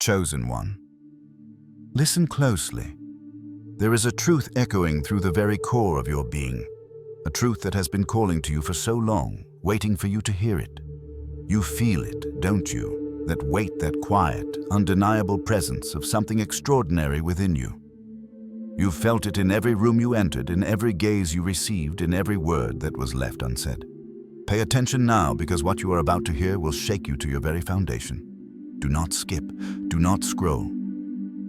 Chosen one. Listen closely. There is a truth echoing through the very core of your being, a truth that has been calling to you for so long, waiting for you to hear it. You feel it, don't you? That weight, that quiet, undeniable presence of something extraordinary within you. You felt it in every room you entered, in every gaze you received, in every word that was left unsaid. Pay attention now, because what you are about to hear will shake you to your very foundation. Do not skip, do not scroll.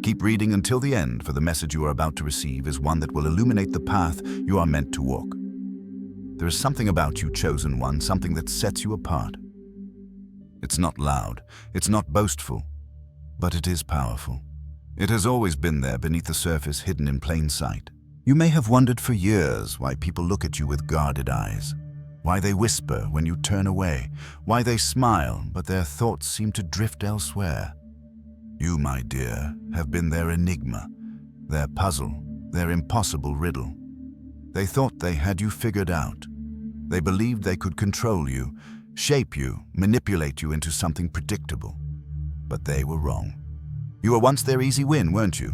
Keep reading until the end, for the message you are about to receive is one that will illuminate the path you are meant to walk. There is something about you, chosen one, something that sets you apart. It's not loud, it's not boastful, but it is powerful. It has always been there beneath the surface, hidden in plain sight. You may have wondered for years why people look at you with guarded eyes, why they whisper when you turn away, why they smile, but their thoughts seem to drift elsewhere. You, my dear, have been their enigma, their puzzle, their impossible riddle. They thought they had you figured out. They believed they could control you, shape you, manipulate you into something predictable. But they were wrong. You were once their easy win, weren't you?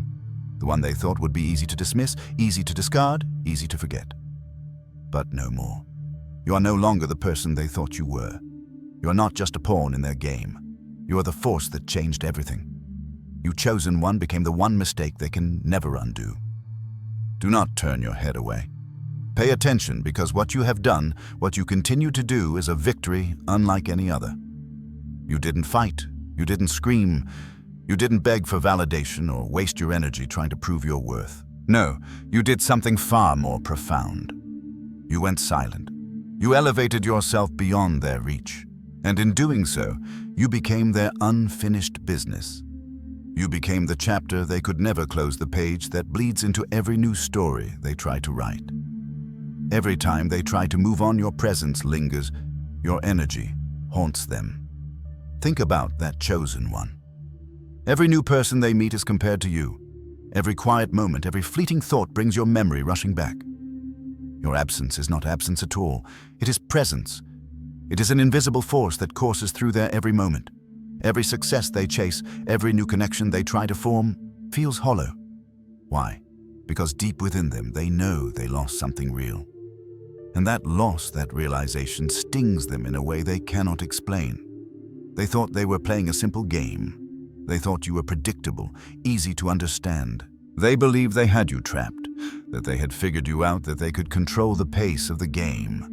The one they thought would be easy to dismiss, easy to discard, easy to forget. But no more. You are no longer the person they thought you were. You are not just a pawn in their game. You are the force that changed everything. You, chosen one, became the one mistake they can never undo. Do not turn your head away. Pay attention, because what you have done, what you continue to do, is a victory unlike any other. You didn't fight, you didn't scream, you didn't beg for validation or waste your energy trying to prove your worth. No, you did something far more profound. You went silent. You elevated yourself beyond their reach, and in doing so, you became their unfinished business. You became the chapter they could never close, the page that bleeds into every new story they try to write. Every time they try to move on, your presence lingers, your energy haunts them. Think about that chosen one. Every new person they meet is compared to you. Every quiet moment, every fleeting thought brings your memory rushing back. Your absence is not absence at all. It is presence. It is an invisible force that courses through their every moment. Every success they chase, every new connection they try to form, feels hollow. Why? Because deep within them, they know they lost something real. And that loss, that realization, stings them in a way they cannot explain. They thought they were playing a simple game. They thought you were predictable, easy to understand. They believed they had you trapped, that they had figured you out, that they could control the pace of the game.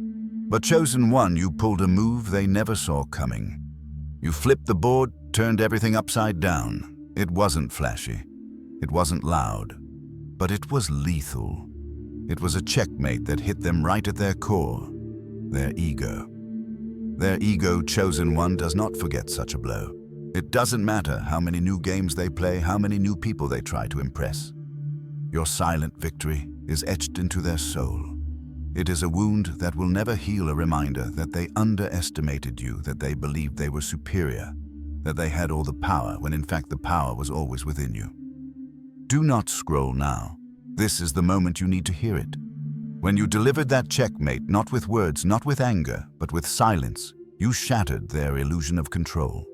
But chosen one, you pulled a move they never saw coming. You flipped the board, turned everything upside down. It wasn't flashy. It wasn't loud. But it was lethal. It was a checkmate that hit them right at their core, their ego. Their ego, chosen one, does not forget such a blow. It doesn't matter how many new games they play, how many new people they try to impress. Your silent victory is etched into their soul. It is a wound that will never heal, a reminder that they underestimated you, that they believed they were superior, that they had all the power, when in fact the power was always within you. Do not scroll now. This is the moment you need to hear it. When you delivered that checkmate, not with words, not with anger, but with silence, you shattered their illusion of control.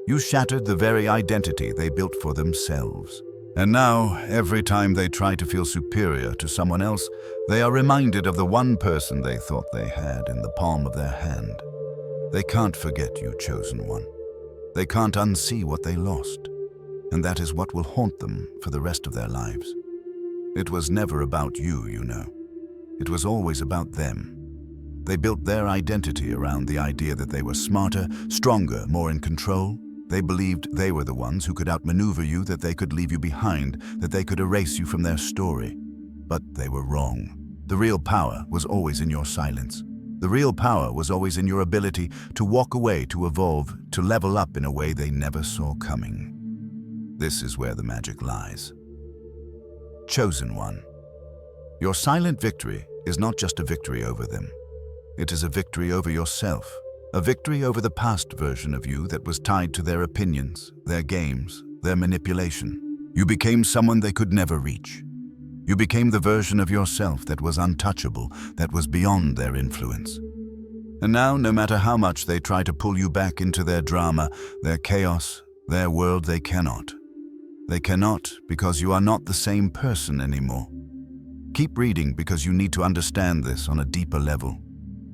You shattered the very identity they built for themselves. And now, every time they try to feel superior to someone else, they are reminded of the one person they thought they had in the palm of their hand. They can't forget you, chosen one. They can't unsee what they lost. And that is what will haunt them for the rest of their lives. It was never about you, you know. It was always about them. They built their identity around the idea that they were smarter, stronger, more in control. They believed they were the ones who could outmaneuver you, that they could leave you behind, that they could erase you from their story. But they were wrong. The real power was always in your silence. The real power was always in your ability to walk away, to evolve, to level up in a way they never saw coming. This is where the magic lies. Chosen one. Your silent victory is not just a victory over them. It is a victory over yourself. A victory over the past version of you that was tied to their opinions, their games, their manipulation. You became someone they could never reach. You became the version of yourself that was untouchable, that was beyond their influence. And now, no matter how much they try to pull you back into their drama, their chaos, Their world they cannot. They cannot because you are not the same person anymore. Keep reading because you need to understand this on a deeper level.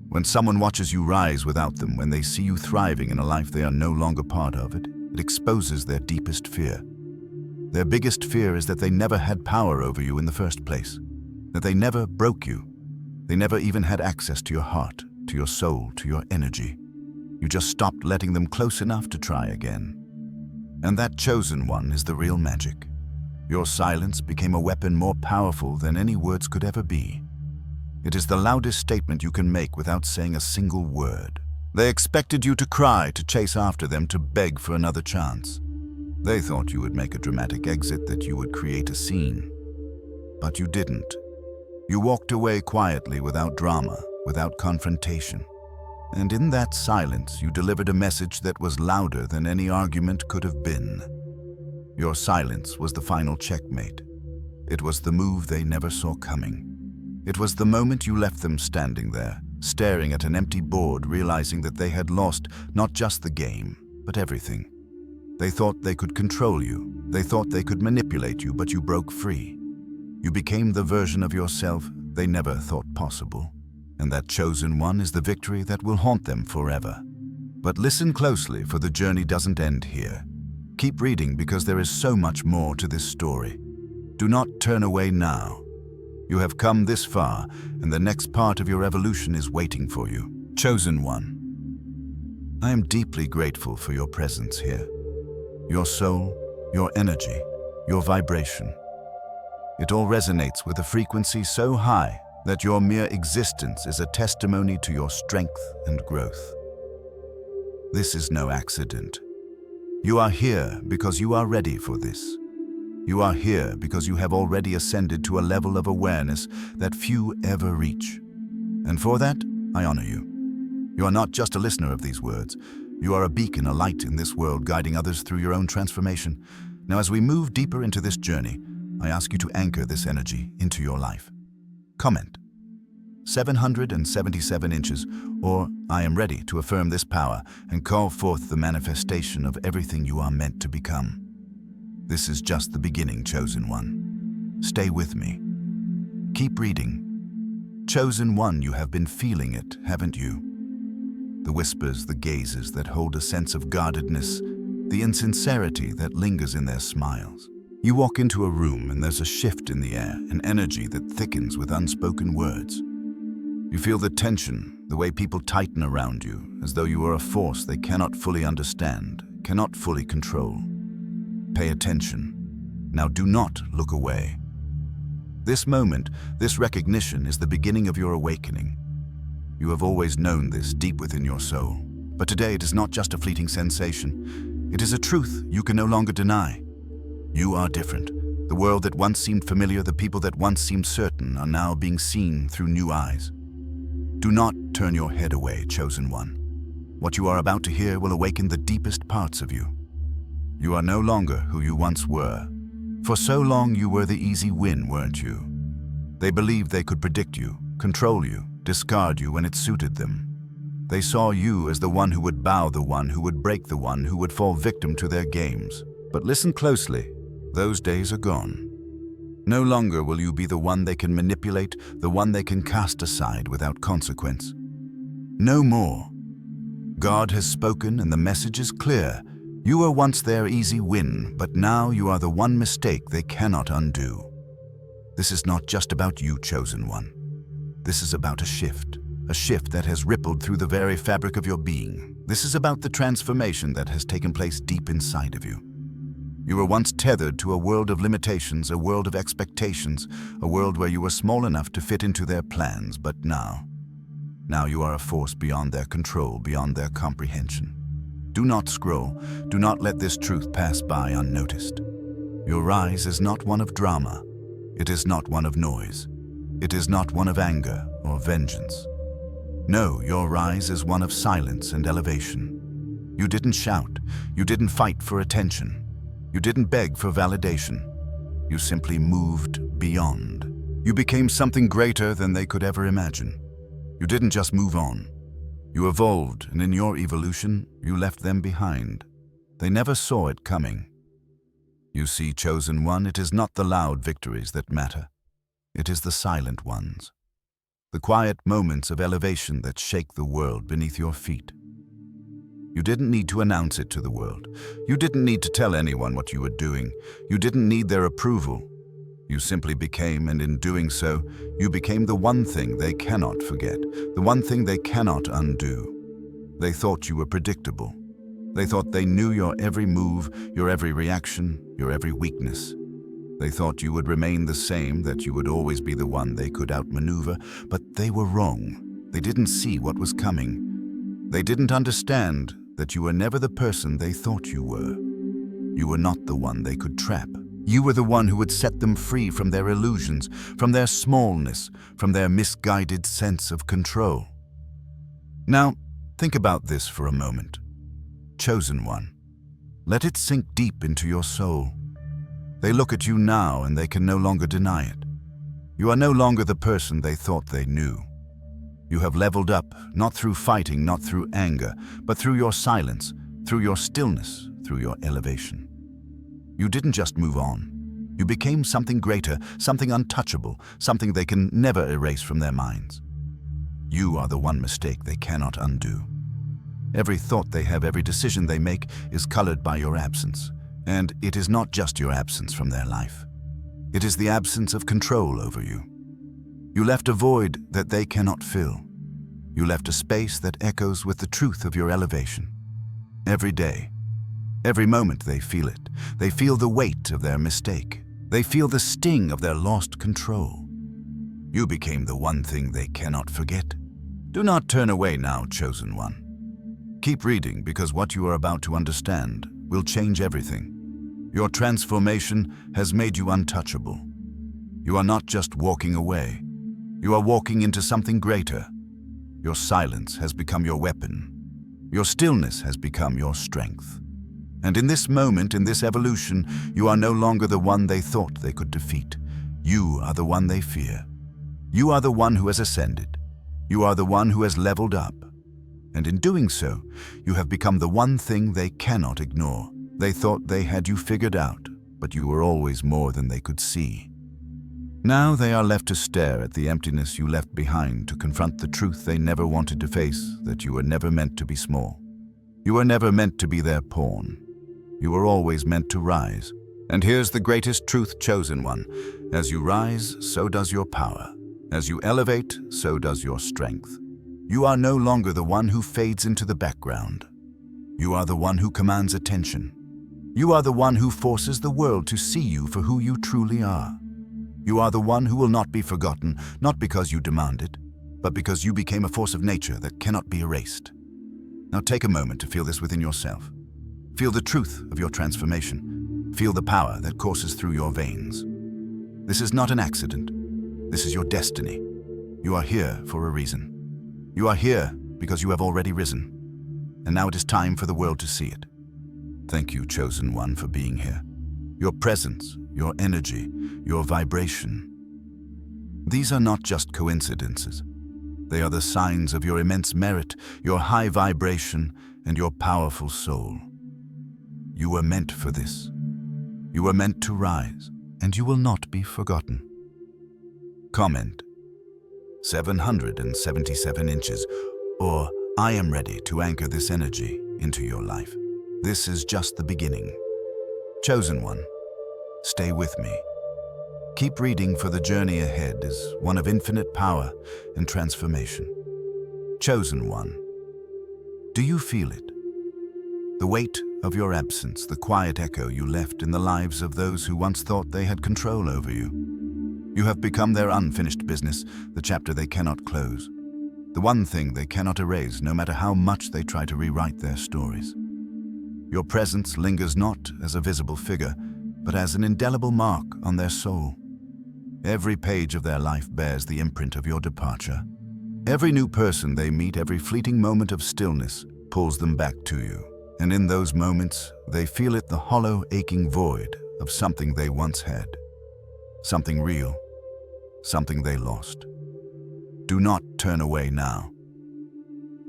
When someone watches you rise without them, when they see you thriving in a life they are no longer part of, it exposes their deepest fear. Their biggest fear is that they never had power over you in the first place, that they never broke you. They never even had access to your heart, to your soul, to your energy. You just stopped letting them close enough to try again. And that chosen one is the real magic. Your silence became a weapon more powerful than any words could ever be. It is the loudest statement you can make without saying a single word. They expected you to cry, to chase after them, to beg for another chance. They thought you would make a dramatic exit, that you would create a scene. But you didn't. You walked away quietly, without drama, without confrontation. And in that silence, you delivered a message that was louder than any argument could have been. Your silence was the final checkmate. It was the move they never saw coming. It was the moment you left them standing there, staring at an empty board, realizing that they had lost not just the game, but everything. They thought they could control you. They thought they could manipulate you, but you broke free. You became the version of yourself they never thought possible. And that chosen one is the victory that will haunt them forever. But listen closely, for the journey doesn't end here. Keep reading because there is so much more to this story. Do not turn away now. You have come this far, and the next part of your evolution is waiting for you. Chosen one. I am deeply grateful for your presence here. Your soul, your energy, your vibration. It all resonates with a frequency so high that your mere existence is a testimony to your strength and growth. This is no accident. You are here because you are ready for this. You are here because you have already ascended to a level of awareness that few ever reach. And for that, I honor you. You are not just a listener of these words. You are a beacon, a light in this world, guiding others through your own transformation. Now, as we move deeper into this journey, I ask you to anchor this energy into your life. Comment 777 inches, or I am ready to affirm this power and call forth the manifestation of everything you are meant to become. This is just the beginning, chosen one. Stay with me. Keep reading. Chosen one, you have been feeling it, haven't you? The whispers, the gazes that hold a sense of guardedness, the insincerity that lingers in their smiles. You walk into a room and there's a shift in the air, an energy that thickens with unspoken words. You feel the tension, the way people tighten around you, as though you are a force they cannot fully understand, cannot fully control. Pay attention. Now do not look away. This moment, this recognition is the beginning of your awakening. You have always known this deep within your soul, but today it is not just a fleeting sensation. It is a truth you can no longer deny. You are different. The world that once seemed familiar, the people that once seemed certain, are now being seen through new eyes. Do not turn your head away, chosen one. What you are about to hear will awaken the deepest parts of you. You are no longer who you once were. For so long you were the easy win, weren't you? They believed they could predict you, control you, discard you when it suited them. They saw you as the one who would bow, the one who would break, the one who would fall victim to their games. But listen closely, those days are gone. No longer will you be the one they can manipulate, the one they can cast aside without consequence. No more. God has spoken and the message is clear. You were once their easy win, but now you are the one mistake they cannot undo. This is not just about you, chosen one. This is about a shift that has rippled through the very fabric of your being. This is about the transformation that has taken place deep inside of you. You were once tethered to a world of limitations, a world of expectations, a world where you were small enough to fit into their plans, but now you are a force beyond their control, beyond their comprehension. Do not scroll. Do not let this truth pass by unnoticed. Your rise is not one of drama. It is not one of noise. It is not one of anger or vengeance. No, your rise is one of silence and elevation. You didn't shout. You didn't fight for attention. You didn't beg for validation. You simply moved beyond. You became something greater than they could ever imagine. You didn't just move on. You evolved, and in your evolution, you left them behind. They never saw it coming. You see, chosen one, it is not the loud victories that matter. It is the silent ones. The quiet moments of elevation that shake the world beneath your feet. You didn't need to announce it to the world. You didn't need to tell anyone what you were doing. You didn't need their approval. You simply became, and in doing so, you became the one thing they cannot forget, the one thing they cannot undo. They thought you were predictable. They thought they knew your every move, your every reaction, your every weakness. They thought you would remain the same, that you would always be the one they could outmaneuver, but they were wrong. They didn't see what was coming. They didn't understand that you were never the person they thought you were. You were not the one they could trap. You were the one who would set them free from their illusions, from their smallness, from their misguided sense of control. Now, think about this for a moment. Chosen one. Let it sink deep into your soul. They look at you now and they can no longer deny it. You are no longer the person they thought they knew. You have leveled up, not through fighting, not through anger, but through your silence, through your stillness, through your elevation. You didn't just move on. You became something greater, something untouchable, something they can never erase from their minds. You are the one mistake they cannot undo. Every thought they have, every decision they make is colored by your absence. And it is not just your absence from their life. It is the absence of control over you. You left a void that they cannot fill. You left a space that echoes with the truth of your elevation. Every day, every moment they feel it. They feel the weight of their mistake. They feel the sting of their lost control. You became the one thing they cannot forget. Do not turn away now, chosen one. Keep reading, because what you are about to understand will change everything. Your transformation has made you untouchable. You are not just walking away. You are walking into something greater. Your silence has become your weapon. Your stillness has become your strength. And in this moment, in this evolution, you are no longer the one they thought they could defeat. You are the one they fear. You are the one who has ascended. You are the one who has leveled up. And in doing so, you have become the one thing they cannot ignore. They thought they had you figured out, but you were always more than they could see. Now they are left to stare at the emptiness you left behind, to confront the truth they never wanted to face, that you were never meant to be small. You were never meant to be their pawn. You were always meant to rise. And here's the greatest truth, chosen one. As you rise, so does your power. As you elevate, so does your strength. You are no longer the one who fades into the background. You are the one who commands attention. You are the one who forces the world to see you for who you truly are. You are the one who will not be forgotten, not because you demand it, but because you became a force of nature that cannot be erased. Now take a moment to feel this within yourself. Feel the truth of your transformation. Feel the power that courses through your veins. This is not an accident. This is your destiny. You are here for a reason. You are here because you have already risen. And now it is time for the world to see it. Thank you, chosen one, for being here. Your presence, your energy, your vibration. These are not just coincidences. They are the signs of your immense merit, your high vibration, and your powerful soul. You were meant for this. You were meant to rise, and you will not be forgotten. Comment: 777 inches, or I am ready to anchor this energy into your life. This is just the beginning. Chosen one, stay with me. Keep reading, for the journey ahead is one of infinite power and transformation. Chosen one, do you feel it? The weight of your absence, the quiet echo you left in the lives of those who once thought they had control over you. You have become their unfinished business, the chapter they cannot close, the one thing they cannot erase, no matter how much they try to rewrite their stories. Your presence lingers not as a visible figure, but as an indelible mark on their soul. Every page of their life bears the imprint of your departure. Every new person they meet, every fleeting moment of stillness pulls them back to you. And in those moments, they feel it, the hollow, aching void of something they once had. Something real, something they lost. Do not turn away now.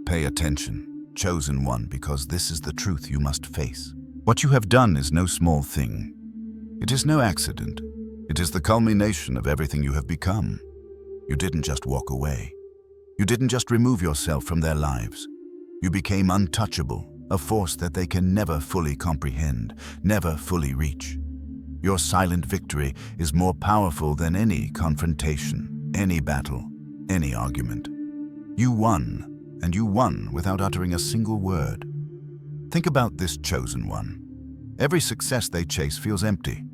Pay attention, chosen one, because this is the truth you must face. What you have done is no small thing. It is no accident. It is the culmination of everything you have become. You didn't just walk away. You didn't just remove yourself from their lives. You became untouchable, a force that they can never fully comprehend, never fully reach. Your silent victory is more powerful than any confrontation, any battle, any argument. You won, and you won without uttering a single word. Think about this chosen one. Every success they chase feels empty.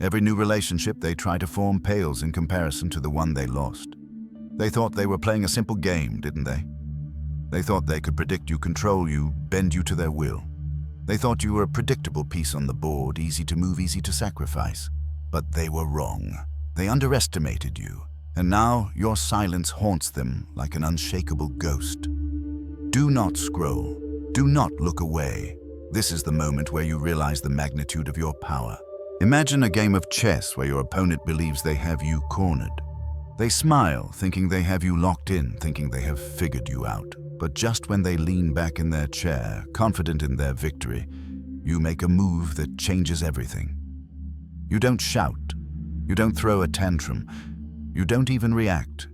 Every new relationship they try to form pales in comparison to the one they lost. They thought they were playing a simple game, didn't they? They thought they could predict you, control you, bend you to their will. They thought you were a predictable piece on the board, easy to move, easy to sacrifice. But they were wrong. They underestimated you. And now your silence haunts them like an unshakable ghost. Do not scroll. Do not look away. This is the moment where you realize the magnitude of your power. Imagine a game of chess where your opponent believes they have you cornered. They smile, thinking they have you locked in, thinking they have figured you out. But just when they lean back in their chair, confident in their victory, you make a move that changes everything. You don't shout. You don't throw a tantrum. You don't even react.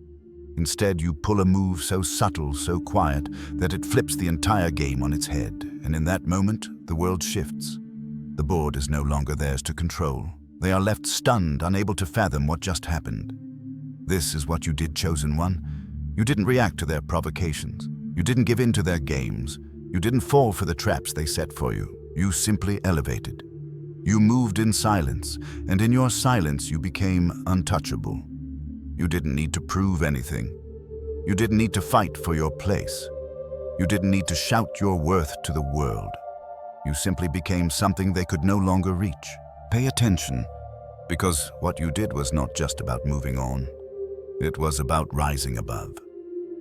Instead, you pull a move so subtle, so quiet, that it flips the entire game on its head. And in that moment, the world shifts. The board is no longer theirs to control. They are left stunned, unable to fathom what just happened. This is what you did, chosen one. You didn't react to their provocations. You didn't give in to their games. You didn't fall for the traps they set for you. You simply elevated. You moved in silence, and in your silence you became untouchable. You didn't need to prove anything. You didn't need to fight for your place. You didn't need to shout your worth to the world. You simply became something they could no longer reach. Pay attention, because what you did was not just about moving on. It was about rising above.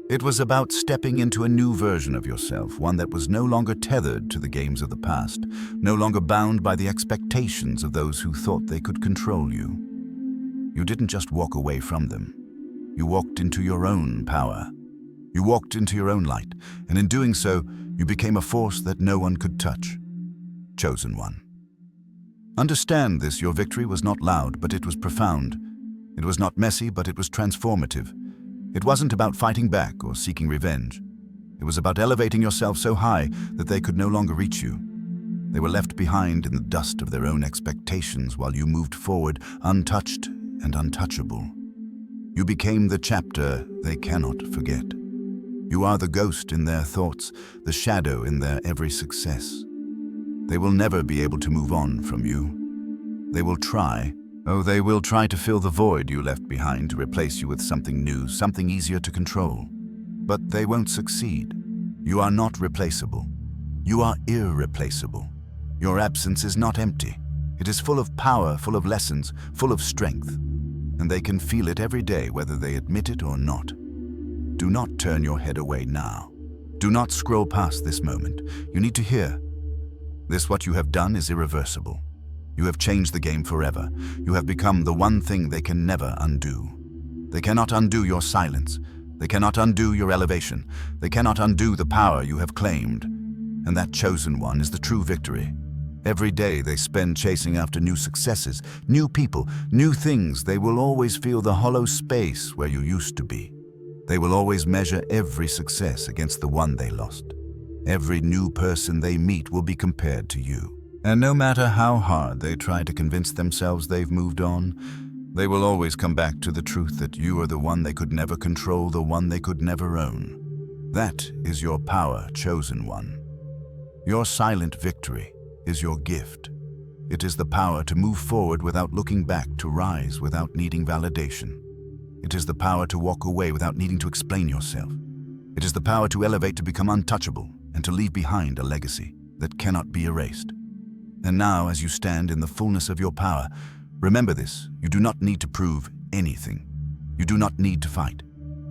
It was about stepping into a new version of yourself, one that was no longer tethered to the games of the past, no longer bound by the expectations of those who thought they could control you. You didn't just walk away from them. You walked into your own power. You walked into your own light, and in doing so, you became a force that no one could touch. Chosen one. Understand this, your victory was not loud, but it was profound. It was not messy, but it was transformative. It wasn't about fighting back or seeking revenge. It was about elevating yourself so high that they could no longer reach you. They were left behind in the dust of their own expectations while you moved forward, untouched and untouchable. You became the chapter they cannot forget. You are the ghost in their thoughts, the shadow in their every success. They will never be able to move on from you. They will try. Oh, they will try to fill the void you left behind, to replace you with something new, something easier to control. But they won't succeed. You are not replaceable. You are irreplaceable. Your absence is not empty. It is full of power, full of lessons, full of strength. And they can feel it every day, whether they admit it or not. Do not turn your head away now. Do not scroll past this moment. You need to hear. This, what you have done, is irreversible. You have changed the game forever. You have become the one thing they can never undo. They cannot undo your silence. They cannot undo your elevation. They cannot undo the power you have claimed. And that chosen one is the true victory. Every day they spend chasing after new successes, new people, new things. They will always feel the hollow space where you used to be. They will always measure every success against the one they lost. Every new person they meet will be compared to you. And no matter how hard they try to convince themselves they've moved on, they will always come back to the truth that you are the one they could never control, the one they could never own. That is your power, chosen one. Your silent victory is your gift. It is the power to move forward without looking back, to rise without needing validation. It is the power to walk away without needing to explain yourself. It is the power to elevate, to become untouchable, and to leave behind a legacy that cannot be erased. And now, as you stand in the fullness of your power, remember this: you do not need to prove anything. You do not need to fight.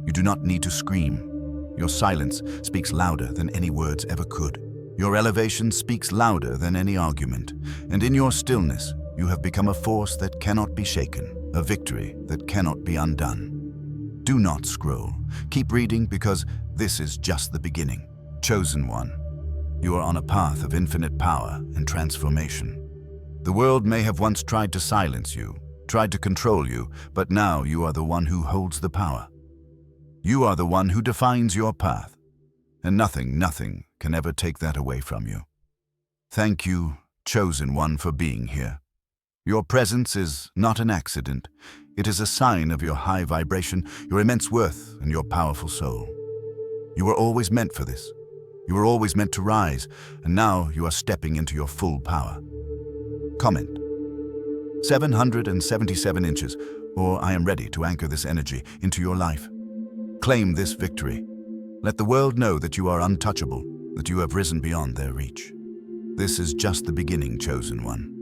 You do not need to scream. Your silence speaks louder than any words ever could. Your elevation speaks louder than any argument. And in your stillness, you have become a force that cannot be shaken, a victory that cannot be undone. Do not scroll. Keep reading, because this is just the beginning. Chosen one. You are on a path of infinite power and transformation. The world may have once tried to silence you, tried to control you, but now you are the one who holds the power. You are the one who defines your path, and nothing can ever take that away from you. Thank you, Chosen One, for being here. Your presence is not an accident. It is a sign of your high vibration, your immense worth, and your powerful soul. You were always meant for this. You were always meant to rise, and now you are stepping into your full power. Comment: 777 inches, or I am ready to anchor this energy into your life. Claim this victory. Let the world know that you are untouchable, that you have risen beyond their reach. This is just the beginning, Chosen One.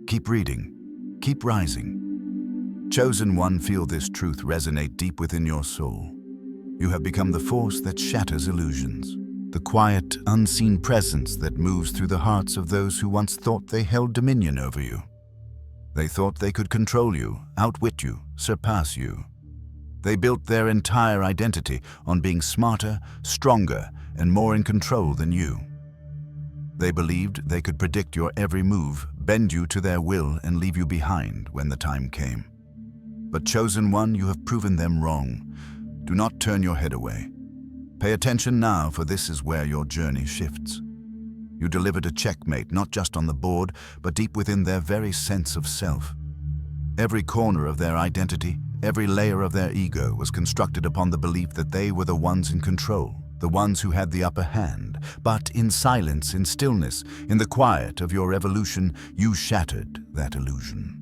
Keep reading, keep rising. Chosen One, feel this truth resonate deep within your soul. You have become the force that shatters illusions, the quiet, unseen presence that moves through the hearts of those who once thought they held dominion over you. They thought they could control you, outwit you, surpass you. They built their entire identity on being smarter, stronger, and more in control than you. They believed they could predict your every move, bend you to their will, and leave you behind when the time came. But Chosen One, you have proven them wrong. Do not turn your head away. Pay attention now, for this is where your journey shifts. You delivered a checkmate, not just on the board, but deep within their very sense of self. Every corner of their identity, every layer of their ego was constructed upon the belief that they were the ones in control, the ones who had the upper hand. But in silence, in stillness, in the quiet of your evolution, you shattered that illusion.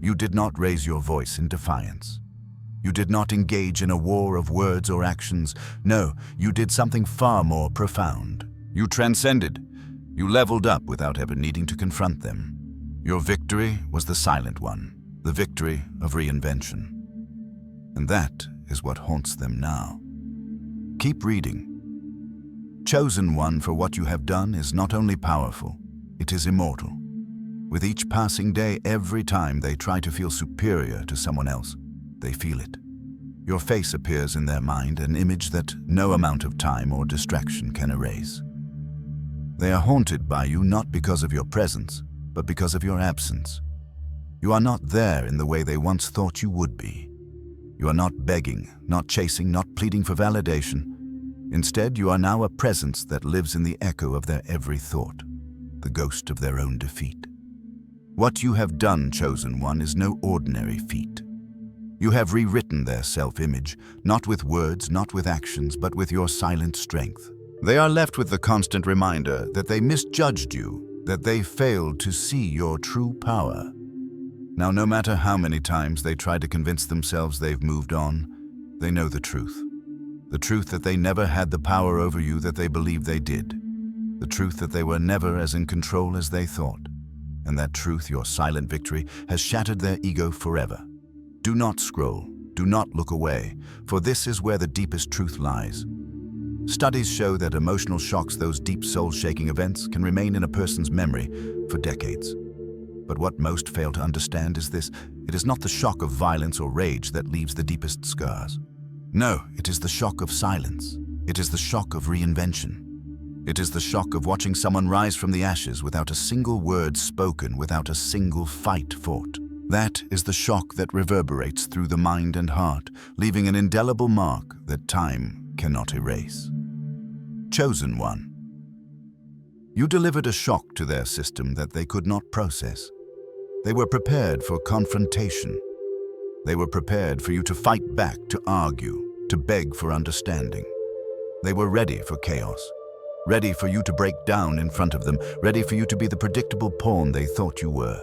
You did not raise your voice in defiance. You did not engage in a war of words or actions. No, you did something far more profound. You transcended. You leveled up without ever needing to confront them. Your victory was the silent one, the victory of reinvention. And that is what haunts them now. Keep reading. Chosen One, for what you have done is not only powerful, it is immortal. With each passing day, every time they try to feel superior to someone else, they feel it. Your face appears in their mind, an image that no amount of time or distraction can erase. They are haunted by you not because of your presence, but because of your absence. You are not there in the way they once thought you would be. You are not begging, not chasing, not pleading for validation. Instead, you are now a presence that lives in the echo of their every thought, the ghost of their own defeat. What you have done, Chosen One, is no ordinary feat. You have rewritten their self-image, not with words, not with actions, but with your silent strength. They are left with the constant reminder that they misjudged you, that they failed to see your true power. Now, no matter how many times they try to convince themselves they've moved on, they know the truth. The truth that they never had the power over you that they believed they did. The truth that they were never as in control as they thought. And that truth, your silent victory, has shattered their ego forever. Do not scroll, do not look away, for this is where the deepest truth lies. Studies show that emotional shocks, those deep soul-shaking events, can remain in a person's memory for decades. But what most fail to understand is this: it is not the shock of violence or rage that leaves the deepest scars. No, it is the shock of silence. It is the shock of reinvention. It is the shock of watching someone rise from the ashes without a single word spoken, without a single fight fought. That is the shock that reverberates through the mind and heart, leaving an indelible mark that time cannot erase. Chosen One. You delivered a shock to their system that they could not process. They were prepared for confrontation. They were prepared for you to fight back, to argue, to beg for understanding. They were ready for chaos, ready for you to break down in front of them, ready for you to be the predictable pawn they thought you were.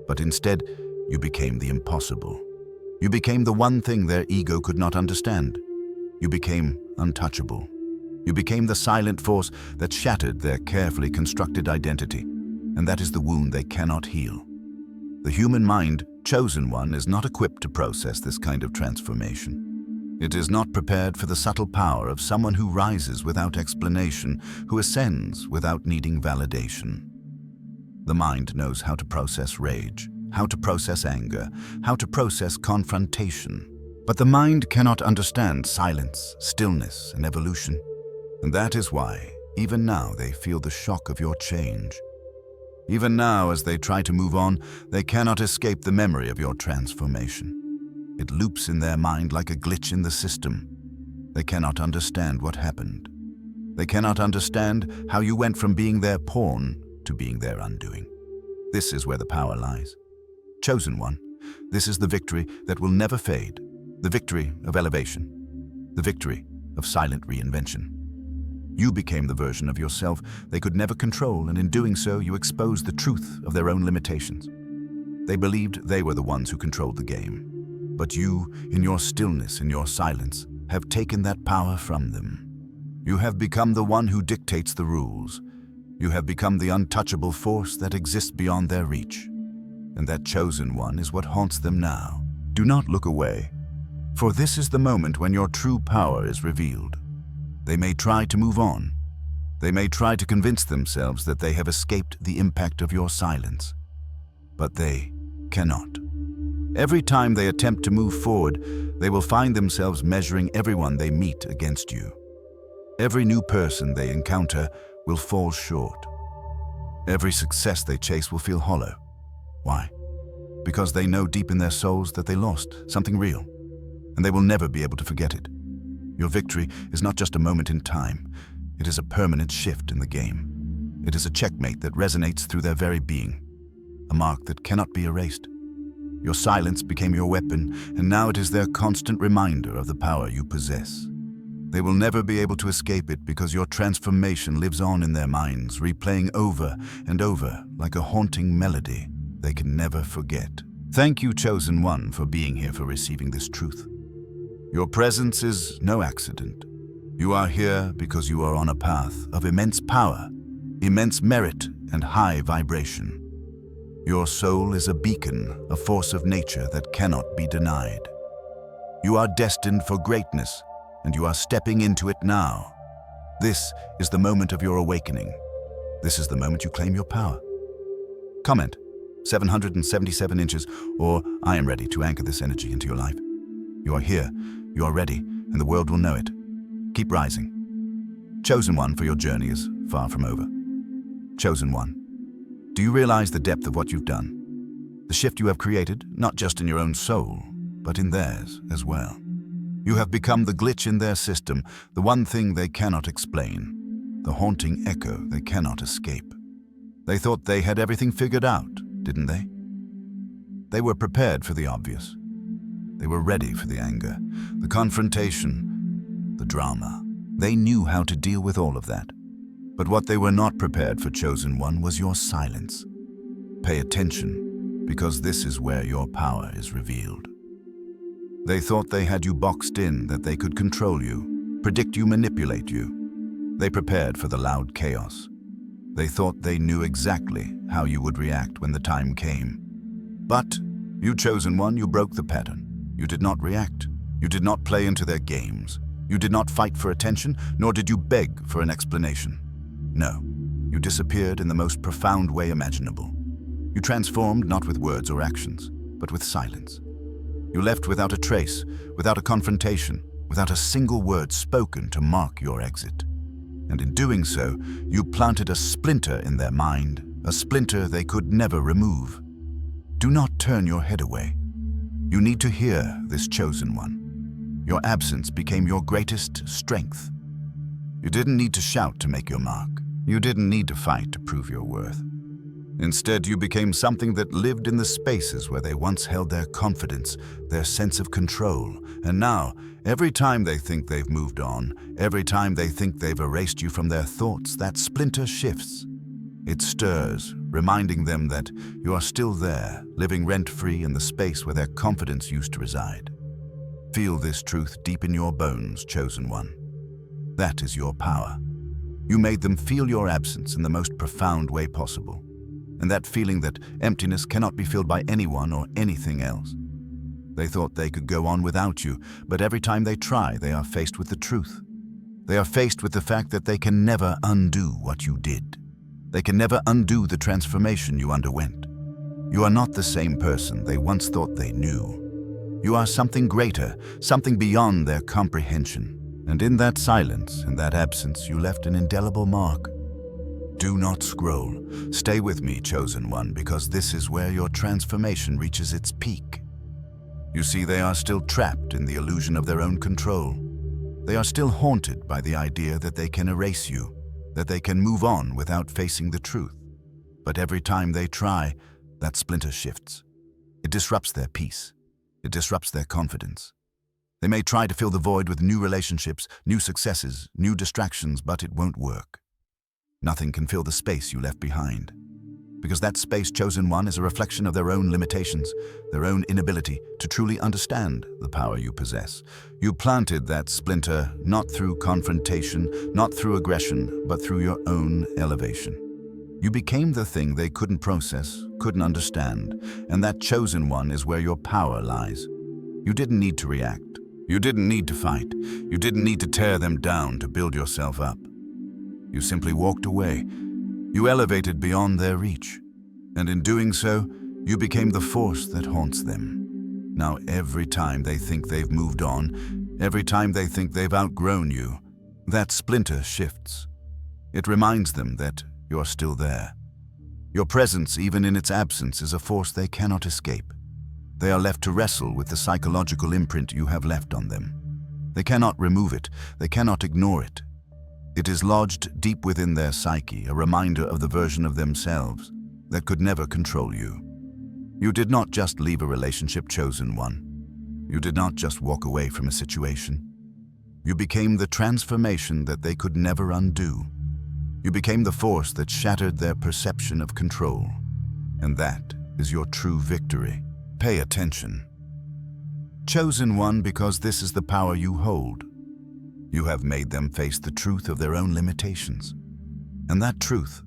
But instead, you became the impossible. You became the one thing their ego could not understand. You became untouchable. You became the silent force that shattered their carefully constructed identity, and that is the wound they cannot heal. The human mind, Chosen One, is not equipped to process this kind of transformation. It is not prepared for the subtle power of someone who rises without explanation, who ascends without needing validation. The mind knows how to process rage, how to process anger, how to process confrontation. But the mind cannot understand silence, stillness, and evolution. And that is why Even now, they feel the shock of your change. Even now, as they try to move on, they cannot escape the memory of your transformation. It loops in their mind like a glitch in the system. They cannot understand what happened. They cannot understand how you went from being their pawn to being their undoing. This is where the power lies. Chosen one, this is the victory that will never fade. The victory of elevation. The victory of silent reinvention. You became the version of yourself they could never control, and in doing so, you exposed the truth of their own limitations. They believed they were the ones who controlled the game. But you, in your stillness, in your silence, have taken that power from them. You have become the one who dictates the rules. You have become the untouchable force that exists beyond their reach. And that chosen one is what haunts them now. Do not look away, for this is the moment when your true power is revealed. They may try to move on. They may try to convince themselves that they have escaped the impact of your silence. But they cannot. Every time they attempt to move forward, they will find themselves measuring everyone they meet against you. Every new person they encounter will fall short. Every success they chase will feel hollow. Why? Because they know deep in their souls that they lost something real, and they will never be able to forget it. Your victory is not just a moment in time. It is a permanent shift in the game. It is a checkmate that resonates through their very being, a mark that cannot be erased. Your silence became your weapon, and now it is their constant reminder of the power you possess. They will never be able to escape it because your transformation lives on in their minds, replaying over and over like a haunting melody they can never forget. Thank you, Chosen One, for being here, for receiving this truth. Your presence is no accident. You are here because you are on a path of immense power, immense merit, and high vibration. Your soul is a beacon, a force of nature that cannot be denied. You are destined for greatness, and you are stepping into it now. This is the moment of your awakening. This is the moment you claim your power. Comment 777 inches, or I am ready to anchor this energy into your life. You are here, you are ready, and the world will know it. Keep rising. Chosen One, for your journey is far from over. Chosen One, do you realize the depth of what you've done? The shift you have created, not just in your own soul, but in theirs as well. You have become the glitch in their system, the one thing they cannot explain, the haunting echo they cannot escape. They thought they had everything figured out, didn't they? They were prepared for the obvious. They were ready for the anger, the confrontation, the drama. They knew how to deal with all of that. But what they were not prepared for, Chosen One, was your silence. Pay attention, because this is where your power is revealed. They thought they had you boxed in, that they could control you, predict you, manipulate you. They prepared for the loud chaos. They thought they knew exactly how you would react when the time came. But you, Chosen One, you broke the pattern. You did not react. You did not play into their games. You did not fight for attention, nor did you beg for an explanation. No, you disappeared in the most profound way imaginable. You transformed not with words or actions, but with silence. You left without a trace, without a confrontation, without a single word spoken to mark your exit. And in doing so, you planted a splinter in their mind, a splinter they could never remove. Do not turn your head away. You need to hear this, Chosen One. Your absence became your greatest strength. You didn't need to shout to make your mark. You didn't need to fight to prove your worth. Instead, you became something that lived in the spaces where they once held their confidence, their sense of control. And now, every time they think they've moved on, every time they think they've erased you from their thoughts, that splinter shifts. It stirs, reminding them that you are still there, living rent-free in the space where their confidence used to reside. Feel this truth deep in your bones, Chosen One. That is your power. You made them feel your absence in the most profound way possible. And that feeling that emptiness cannot be filled by anyone or anything else. They thought they could go on without you, but every time they try, they are faced with the truth. They are faced with the fact that they can never undo what you did. They can never undo the transformation you underwent. You are not the same person they once thought they knew. You are something greater, something beyond their comprehension. And in that silence, in that absence, you left an indelible mark. Do not scroll. Stay with me, chosen one, because this is where your transformation reaches its peak. You see, they are still trapped in the illusion of their own control. They are still haunted by the idea that they can erase you, that they can move on without facing the truth. But every time they try, that splinter shifts. It disrupts their peace. It disrupts their confidence. They may try to fill the void with new relationships, new successes, new distractions, but it won't work. Nothing can fill the space you left behind. Because that space, chosen one, is a reflection of their own limitations, their own inability to truly understand the power you possess. You planted that splinter not through confrontation, not through aggression, but through your own elevation. You became the thing they couldn't process, couldn't understand, and that chosen one is where your power lies. You didn't need to react. You didn't need to fight. You didn't need to tear them down to build yourself up. You simply walked away. You elevated beyond their reach. And in doing so, you became the force that haunts them. Now every time they think they've moved on, every time they think they've outgrown you, that splinter shifts. It reminds them that you're still there. Your presence, even in its absence, is a force they cannot escape. They are left to wrestle with the psychological imprint you have left on them. They cannot remove it. They cannot ignore it. It is lodged deep within their psyche, a reminder of the version of themselves that could never control you. You did not just leave a relationship, chosen one. You did not just walk away from a situation. You became the transformation that they could never undo. You became the force that shattered their perception of control. And that is your true victory. Pay attention. Chosen one, because this is the power you hold. You have made them face the truth of their own limitations. And that truth,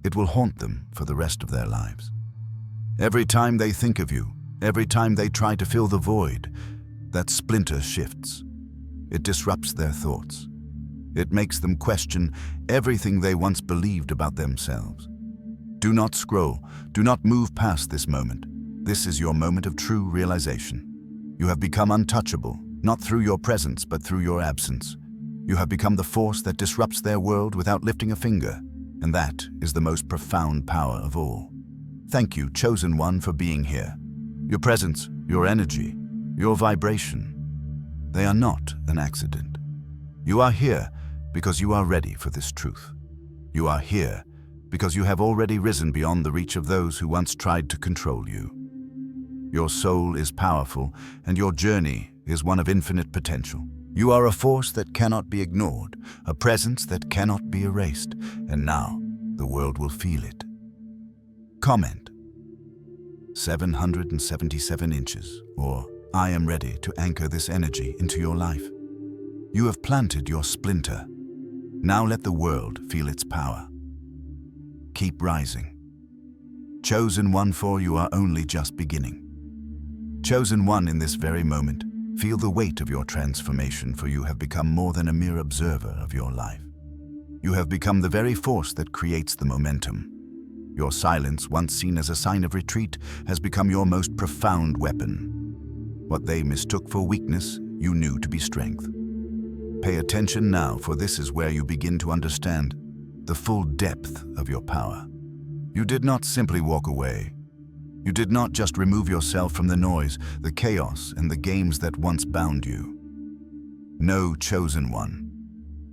it will haunt them for the rest of their lives. Every time they think of you, every time they try to fill the void, that splinter shifts. It disrupts their thoughts. It makes them question everything they once believed about themselves. Do not scroll. Do not move past this moment. This is your moment of true realization. You have become untouchable, not through your presence, but through your absence. You have become the force that disrupts their world without lifting a finger, and that is the most profound power of all. Thank you, chosen one, for being here. Your presence, your energy, your vibration, they are not an accident. You are here because you are ready for this truth. You are here because you have already risen beyond the reach of those who once tried to control you. Your soul is powerful, and your journey is one of infinite potential. You are a force that cannot be ignored, a presence that cannot be erased, and now the world will feel it. Comment. 777 inches, or I am ready to anchor this energy into your life. You have planted your splinter. Now let the world feel its power. Keep rising. Chosen one, for you are only just beginning. Chosen one, in this very moment, feel the weight of your transformation, for you have become more than a mere observer of your life. You have become the very force that creates the momentum. Your silence, once seen as a sign of retreat, has become your most profound weapon. What they mistook for weakness, you knew to be strength. Pay attention now, for this is where you begin to understand the full depth of your power. You did not simply walk away. You did not just remove yourself from the noise, the chaos, and the games that once bound you. No, chosen one.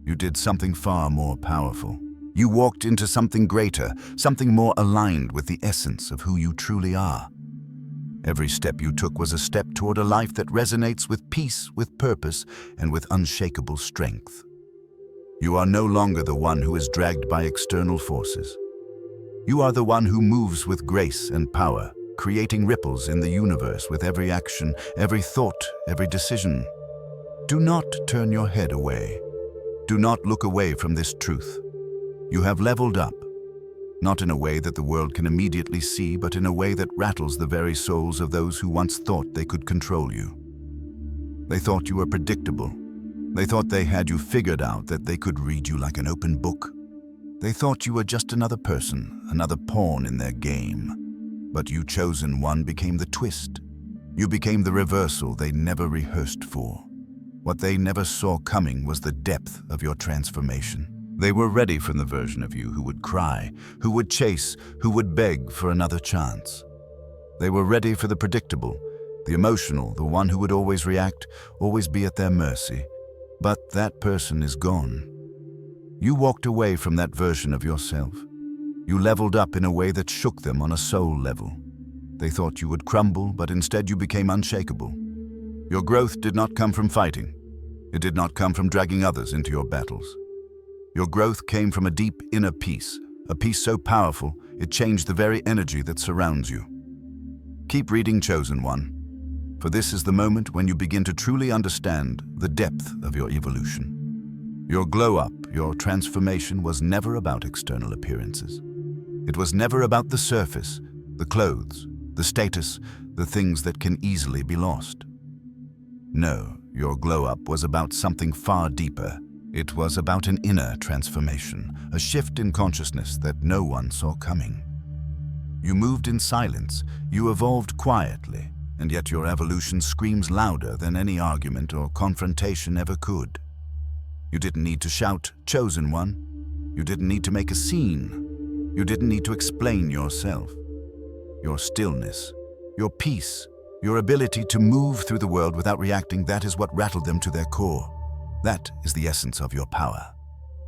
You did something far more powerful. You walked into something greater, something more aligned with the essence of who you truly are. Every step you took was a step toward a life that resonates with peace, with purpose, and with unshakable strength. You are no longer the one who is dragged by external forces. You are the one who moves with grace and power, creating ripples in the universe with every action, every thought, every decision. Do not turn your head away. Do not look away from this truth. You have leveled up, not in a way that the world can immediately see, but in a way that rattles the very souls of those who once thought they could control you. They thought you were predictable. They thought they had you figured out, that they could read you like an open book. They thought you were just another person, another pawn in their game. But you, chosen one, became the twist. You became the reversal they never rehearsed for. What they never saw coming was the depth of your transformation. They were ready for the version of you who would cry, who would chase, who would beg for another chance. They were ready for the predictable, the emotional, the one who would always react, always be at their mercy. But that person is gone. You walked away from that version of yourself. You leveled up in a way that shook them on a soul level. They thought you would crumble, but instead you became unshakable. Your growth did not come from fighting. It did not come from dragging others into your battles. Your growth came from a deep inner peace, a peace so powerful it changed the very energy that surrounds you. Keep reading, Chosen One, for this is the moment when you begin to truly understand the depth of your evolution. Your glow-up, your transformation was never about external appearances. It was never about the surface, the clothes, the status, the things that can easily be lost. No, your glow-up was about something far deeper. It was about an inner transformation, a shift in consciousness that no one saw coming. You moved in silence, you evolved quietly, and yet your evolution screams louder than any argument or confrontation ever could. You didn't need to shout, "Chosen One." You didn't need to make a scene. You didn't need to explain yourself. Your stillness, your peace, your ability to move through the world without reacting, that is what rattled them to their core. That is the essence of your power.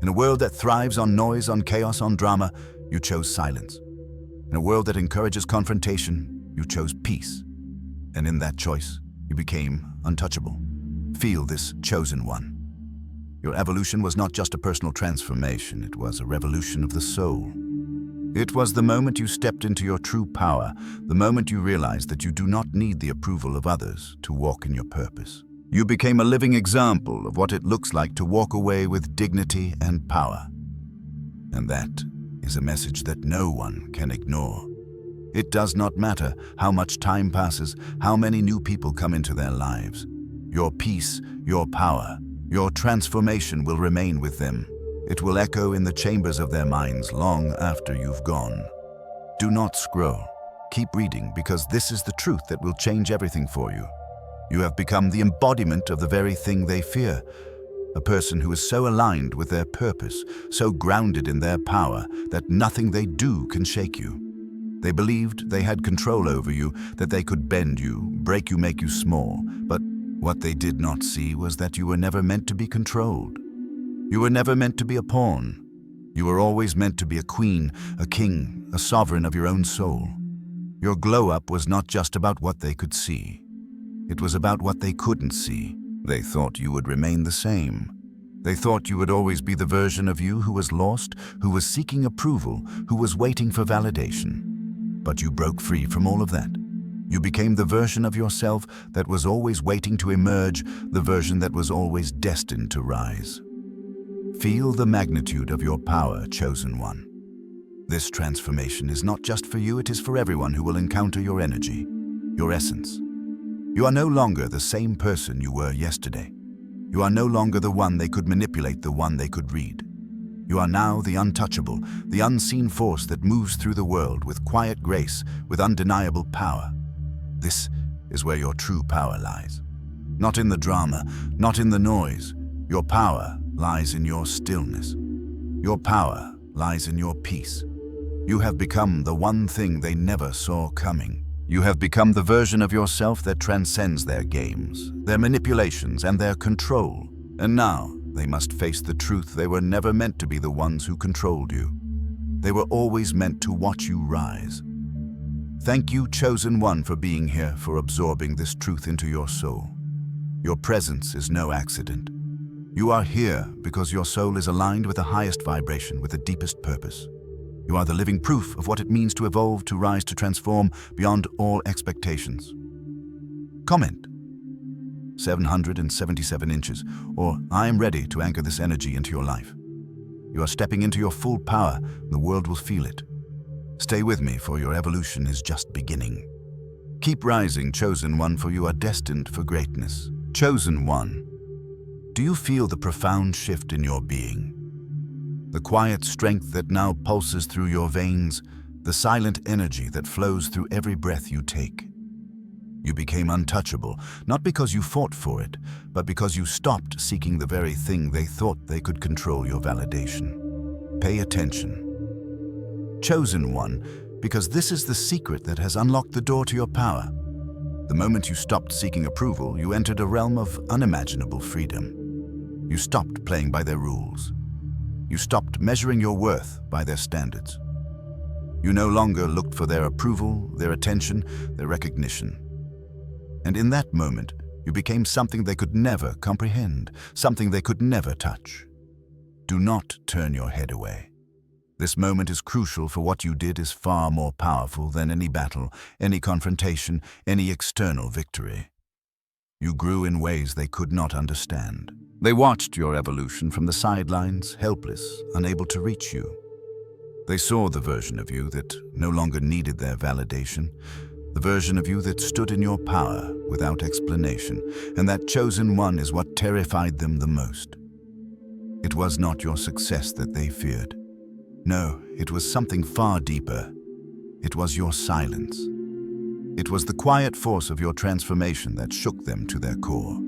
In a world that thrives on noise, on chaos, on drama, you chose silence. In a world that encourages confrontation, you chose peace. And in that choice, you became untouchable. Feel this, Chosen One. Your evolution was not just a personal transformation, it was a revolution of the soul. It was the moment you stepped into your true power, the moment you realized that you do not need the approval of others to walk in your purpose. You became a living example of what it looks like to walk away with dignity and power. And that is a message that no one can ignore. It does not matter how much time passes, how many new people come into their lives. Your peace, your power, your transformation will remain with them. It will echo in the chambers of their minds long after you've gone. Do not scroll. Keep reading, because this is the truth that will change everything for you. You have become the embodiment of the very thing they fear. A person who is so aligned with their purpose, so grounded in their power, that nothing they do can shake you. They believed they had control over you, that they could bend you, break you, make you small. But what they did not see was that you were never meant to be controlled. You were never meant to be a pawn. You were always meant to be a queen, a king, a sovereign of your own soul. Your glow-up was not just about what they could see. It was about what they couldn't see. They thought you would remain the same. They thought you would always be the version of you who was lost, who was seeking approval, who was waiting for validation. But you broke free from all of that. You became the version of yourself that was always waiting to emerge, the version that was always destined to rise. Feel the magnitude of your power, Chosen One. This transformation is not just for you, it is for everyone who will encounter your energy, your essence. You are no longer the same person you were yesterday. You are no longer the one they could manipulate, the one they could read. You are now the untouchable, the unseen force that moves through the world with quiet grace, with undeniable power. This is where your true power lies. Not in the drama, not in the noise. Your power lies in your stillness. Your power lies in your peace. You have become the one thing they never saw coming. You have become the version of yourself that transcends their games, their manipulations, and their control. And now they must face the truth: they were never meant to be the ones who controlled you. They were always meant to watch you rise. Thank you, Chosen One, for being here, for absorbing this truth into your soul. Your presence is no accident. You are here because your soul is aligned with the highest vibration, with the deepest purpose. You are the living proof of what it means to evolve, to rise, to transform beyond all expectations. Comment 777 inches, or I am ready to anchor this energy into your life. You are stepping into your full power, and the world will feel it. Stay with me, for your evolution is just beginning. Keep rising, Chosen One, for you are destined for greatness. Chosen One, do you feel the profound shift in your being? The quiet strength that now pulses through your veins, the silent energy that flows through every breath you take. You became untouchable, not because you fought for it, but because you stopped seeking the very thing they thought they could control your validation. Pay attention. Chosen one, because this is the secret that has unlocked the door to your power. The moment you stopped seeking approval, you entered a realm of unimaginable freedom. You stopped playing by their rules. You stopped measuring your worth by their standards. You no longer looked for their approval, their attention, their recognition. And in that moment, you became something they could never comprehend, something they could never touch. Do not turn your head away. This moment is crucial, for what you did is far more powerful than any battle, any confrontation, any external victory. You grew in ways they could not understand. They watched your evolution from the sidelines, helpless, unable to reach you. They saw the version of you that no longer needed their validation, the version of you that stood in your power without explanation, and that chosen one is what terrified them the most. It was not your success that they feared. No, it was something far deeper. It was your silence. It was the quiet force of your transformation that shook them to their core.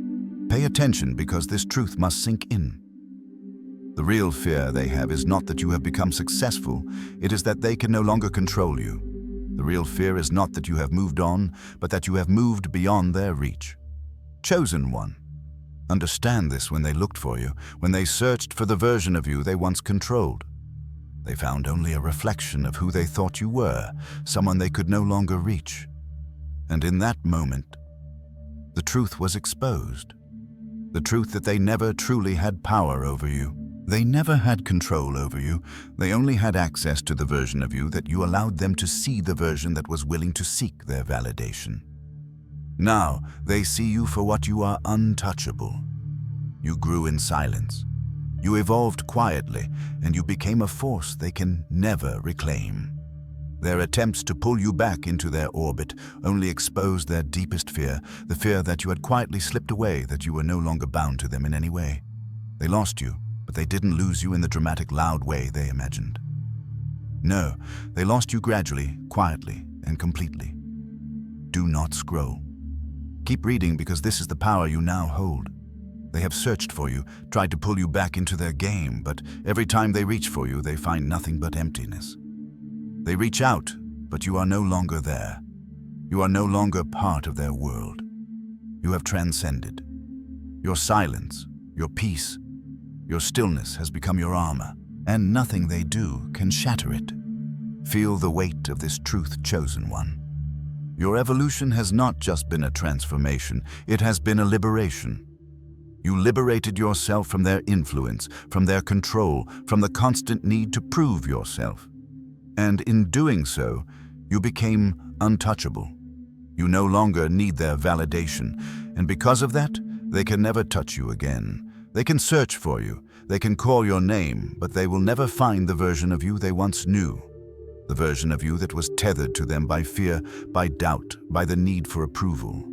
Pay attention, because this truth must sink in. The real fear they have is not that you have become successful, it is that they can no longer control you. The real fear is not that you have moved on, but that you have moved beyond their reach. Chosen one. Understand this: when they looked for you, when they searched for the version of you they once controlled, they found only a reflection of who they thought you were, someone they could no longer reach. And in that moment, the truth was exposed. The truth that they never truly had power over you. They never had control over you. They only had access to the version of you that you allowed them to see, the version that was willing to seek their validation. Now, they see you for what you are: untouchable. You grew in silence. You evolved quietly, and you became a force they can never reclaim. Their attempts to pull you back into their orbit only exposed their deepest fear, the fear that you had quietly slipped away, that you were no longer bound to them in any way. They lost you, but they didn't lose you in the dramatic, loud way they imagined. No, they lost you gradually, quietly, and completely. Do not scroll. Keep reading, because this is the power you now hold. They have searched for you, tried to pull you back into their game, but every time they reach for you, they find nothing but emptiness. They reach out, but you are no longer there. You are no longer part of their world. You have transcended. Your silence, your peace, your stillness has become your armor, and nothing they do can shatter it. Feel the weight of this truth, chosen one. Your evolution has not just been a transformation, it has been a liberation. You liberated yourself from their influence, from their control, from the constant need to prove yourself. And in doing so, you became untouchable. You no longer need their validation, and because of that, they can never touch you again. They can search for you, they can call your name, but they will never find the version of you they once knew. The version of you that was tethered to them by fear, by doubt, by the need for approval.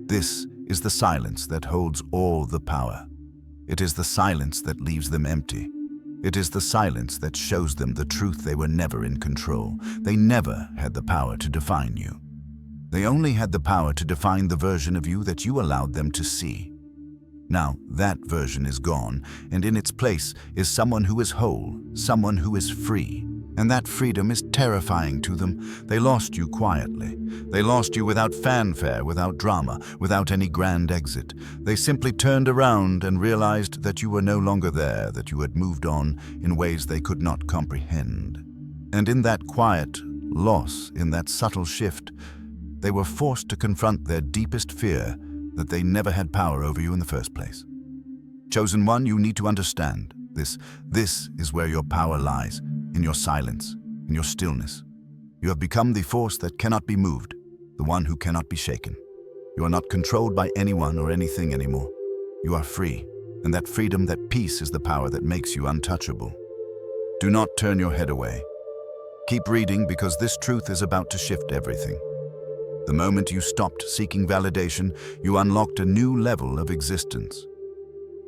This is the silence that holds all the power. It is the silence that leaves them empty. It is the silence that shows them the truth: they were never in control. They never had the power to define you. They only had the power to define the version of you that you allowed them to see. Now, that version is gone, and in its place is someone who is whole, someone who is free. And that freedom is terrifying to them. They lost you quietly. They lost you without fanfare, without drama, without any grand exit. They simply turned around and realized that you were no longer there, that you had moved on in ways they could not comprehend. And in that quiet loss, in that subtle shift, they were forced to confront their deepest fear, that they never had power over you in the first place. Chosen one, you need to understand this. This is where your power lies, in your silence, in your stillness. You have become the force that cannot be moved, the one who cannot be shaken. You are not controlled by anyone or anything anymore. You are free, and that freedom, that peace is the power that makes you untouchable. Do not turn your head away. Keep reading, because this truth is about to shift everything. The moment you stopped seeking validation, you unlocked a new level of existence.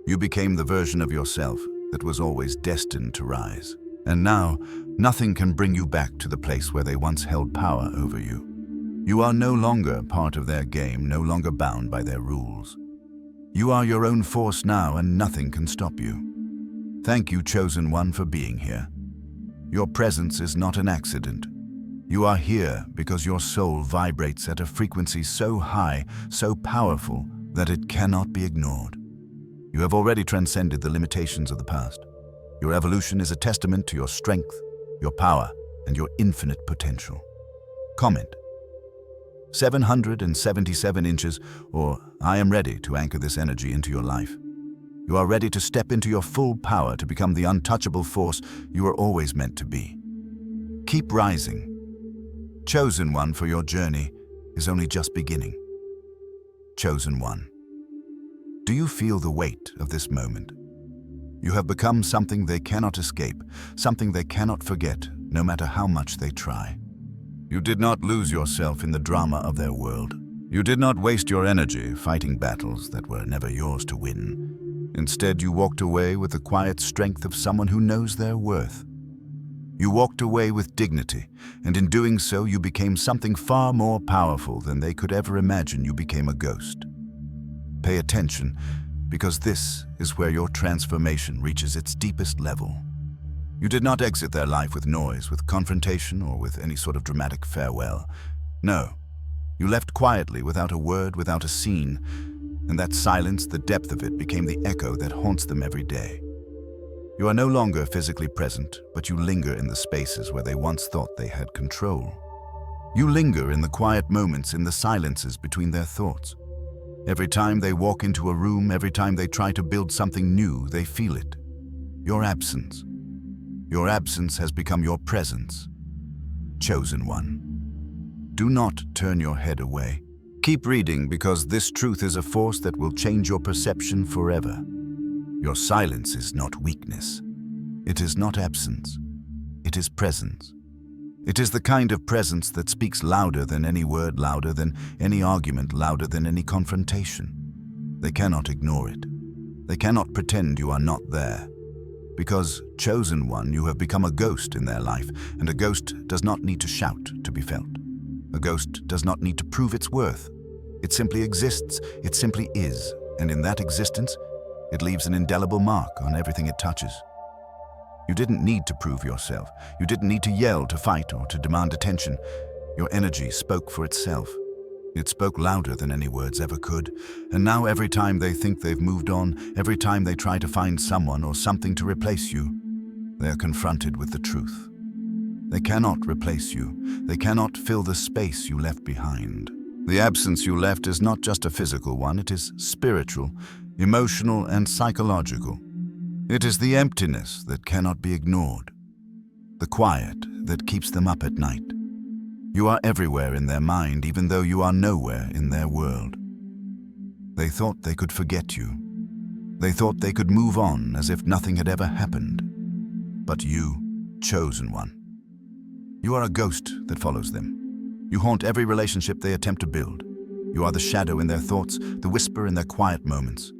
You became the version of yourself that was always destined to rise. And now, nothing can bring you back to the place where they once held power over you. You are no longer part of their game, no longer bound by their rules. You are your own force now, and nothing can stop you. Thank you, Chosen One, for being here. Your presence is not an accident. You are here because your soul vibrates at a frequency so high, so powerful, that it cannot be ignored. You have already transcended the limitations of the past. Your evolution is a testament to your strength, your power, and your infinite potential. Comment: 777 inches, or I am ready to anchor this energy into your life. You are ready to step into your full power to become the untouchable force you are always meant to be. Keep rising. Chosen One, for your journey is only just beginning. Chosen One. Do you feel the weight of this moment? You have become something they cannot escape, something they cannot forget, no matter how much they try. You did not lose yourself in the drama of their world. You did not waste your energy fighting battles that were never yours to win. Instead, you walked away with the quiet strength of someone who knows their worth. You walked away with dignity, and in doing so, you became something far more powerful than they could ever imagine. You became a ghost. Pay attention, because this is where your transformation reaches its deepest level. You did not exit their life with noise, with confrontation, or with any sort of dramatic farewell. No, you left quietly, without a word, without a scene, and that silence, the depth of it, became the echo that haunts them every day. You are no longer physically present, but you linger in the spaces where they once thought they had control. You linger in the quiet moments, in the silences between their thoughts. Every time they walk into a room, every time they try to build something new, they feel it. Your absence. Your absence has become your presence. Chosen One. Do not turn your head away. Keep reading, because this truth is a force that will change your perception forever. Your silence is not weakness. It is not absence. It is presence. It is the kind of presence that speaks louder than any word, louder than any argument, louder than any confrontation. They cannot ignore it. They cannot pretend you are not there. Because, Chosen One, you have become a ghost in their life, and a ghost does not need to shout to be felt. A ghost does not need to prove its worth. It simply exists, it simply is, and in that existence, it leaves an indelible mark on everything it touches. You didn't need to prove yourself. You didn't need to yell, to fight, or to demand attention. Your energy spoke for itself. It spoke louder than any words ever could. And now every time they think they've moved on, every time they try to find someone or something to replace you, they are confronted with the truth. They cannot replace you. They cannot fill the space you left behind. The absence you left is not just a physical one, it is spiritual, emotional, and psychological. It is the emptiness that cannot be ignored, the quiet that keeps them up at night. You are everywhere in their mind, even though you are nowhere in their world. They thought they could forget you. They thought they could move on as if nothing had ever happened. But you, Chosen One, you are a ghost that follows them. You haunt every relationship they attempt to build. You are the shadow in their thoughts, the whisper in their quiet moments.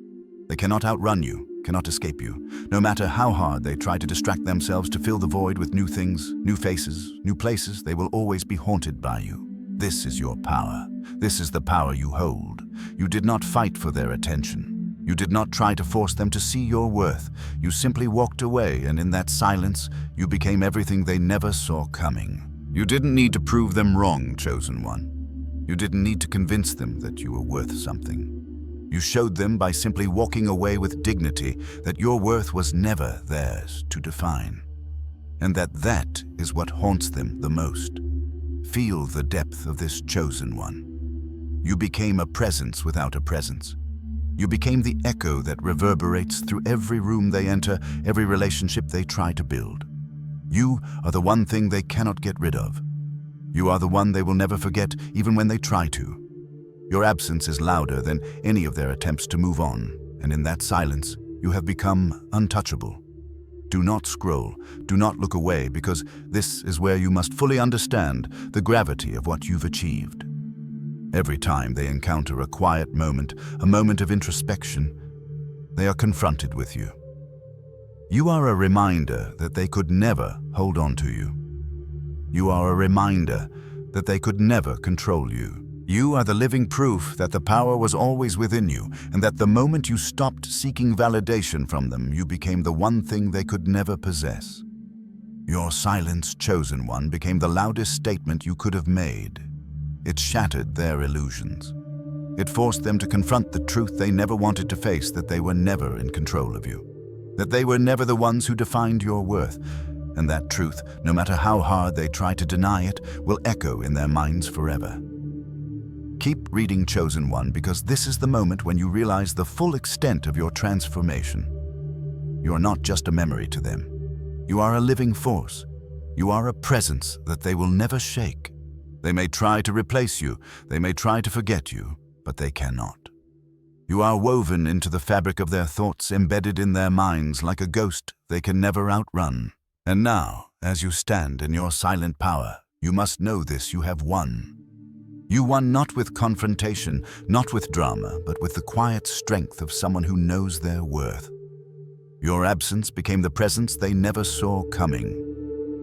They cannot outrun you, cannot escape you. No matter how hard they try to distract themselves to fill the void with new things, new faces, new places, they will always be haunted by you. This is your power. This is the power you hold. You did not fight for their attention. You did not try to force them to see your worth. You simply walked away, and in that silence, you became everything they never saw coming. You didn't need to prove them wrong, Chosen One. You didn't need to convince them that you were worth something. You showed them by simply walking away with dignity that your worth was never theirs to define, and that is what haunts them the most. Feel the depth of this Chosen One. You became a presence without a presence. You became the echo that reverberates through every room they enter, every relationship they try to build. You are the one thing they cannot get rid of. You are the one they will never forget, even when they try to. Your absence is louder than any of their attempts to move on, and in that silence, you have become untouchable. Do not scroll, do not look away, because this is where you must fully understand the gravity of what you've achieved. Every time they encounter a quiet moment, a moment of introspection, they are confronted with you. You are a reminder that they could never hold on to you. You are a reminder that they could never control you. You are the living proof that the power was always within you, and that the moment you stopped seeking validation from them, you became the one thing they could never possess. Your silence, chosen one, became the loudest statement you could have made. It shattered their illusions. It forced them to confront the truth they never wanted to face, that they were never in control of you, that they were never the ones who defined your worth. And that truth, no matter how hard they try to deny it, will echo in their minds forever. Keep reading, chosen one, because this is the moment when you realize the full extent of your transformation. You are not just a memory to them. You are a living force. You are a presence that they will never shake. They may try to replace you, they may try to forget you, but they cannot. You are woven into the fabric of their thoughts, embedded in their minds like a ghost they can never outrun. And now, as you stand in your silent power, you must know this: you have won. You won not with confrontation, not with drama, but with the quiet strength of someone who knows their worth. Your absence became the presence they never saw coming.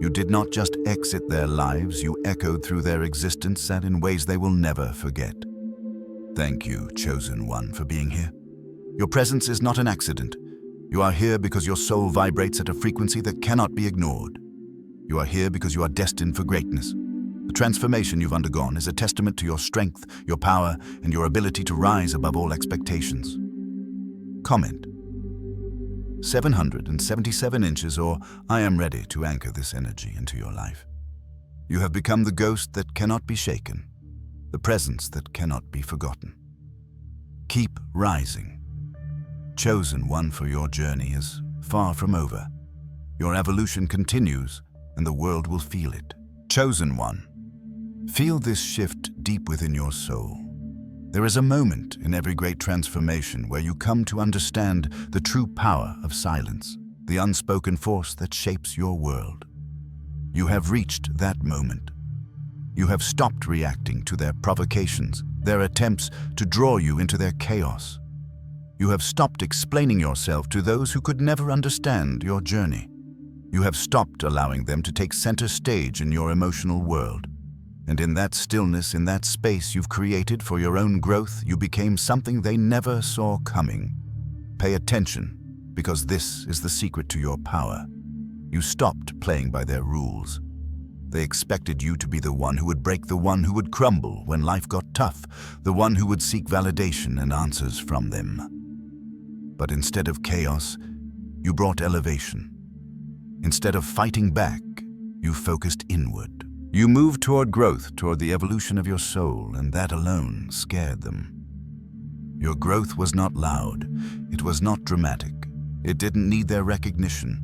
You did not just exit their lives, you echoed through their existence, and in ways they will never forget. Thank you, chosen one, for being here. Your presence is not an accident. You are here because your soul vibrates at a frequency that cannot be ignored. You are here because you are destined for greatness. The transformation you've undergone is a testament to your strength, your power, and your ability to rise above all expectations. Comment: 777 inches, or I am ready to anchor this energy into your life. You have become the ghost that cannot be shaken, the presence that cannot be forgotten. Keep rising. Chosen one, for your journey is far from over. Your evolution continues, and the world will feel it. Chosen one, feel this shift deep within your soul. There is a moment in every great transformation where you come to understand the true power of silence, the unspoken force that shapes your world. You have reached that moment. You have stopped reacting to their provocations, their attempts to draw you into their chaos. You have stopped explaining yourself to those who could never understand your journey. You have stopped allowing them to take center stage in your emotional world. And in that stillness, in that space you've created for your own growth, you became something they never saw coming. Pay attention, because this is the secret to your power. You stopped playing by their rules. They expected you to be the one who would break, the one who would crumble when life got tough, the one who would seek validation and answers from them. But instead of chaos, you brought elevation. Instead of fighting back, you focused inward. You moved toward growth, toward the evolution of your soul, and that alone scared them. Your growth was not loud. It was not dramatic. It didn't need their recognition.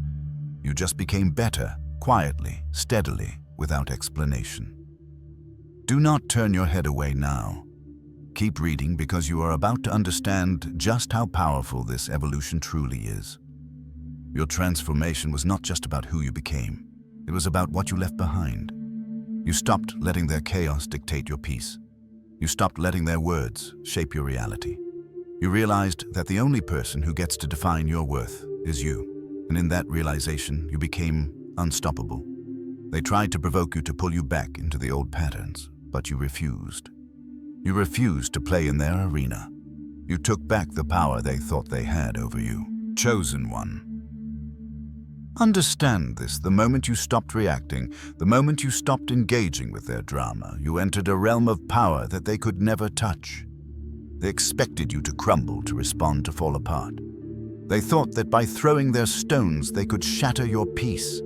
You just became better, quietly, steadily, without explanation. Do not turn your head away now. Keep reading, because you are about to understand just how powerful this evolution truly is. Your transformation was not just about who you became. It was about what you left behind. You stopped letting their chaos dictate your peace. You stopped letting their words shape your reality. You realized that the only person who gets to define your worth is you. And in that realization, you became unstoppable. They tried to provoke you, to pull you back into the old patterns, but you refused. You refused to play in their arena. You took back the power they thought they had over you. Chosen one. Understand this: the moment you stopped reacting, the moment you stopped engaging with their drama, you entered a realm of power that they could never touch. They expected you to crumble, to respond, to fall apart. They thought that by throwing their stones they could shatter your peace.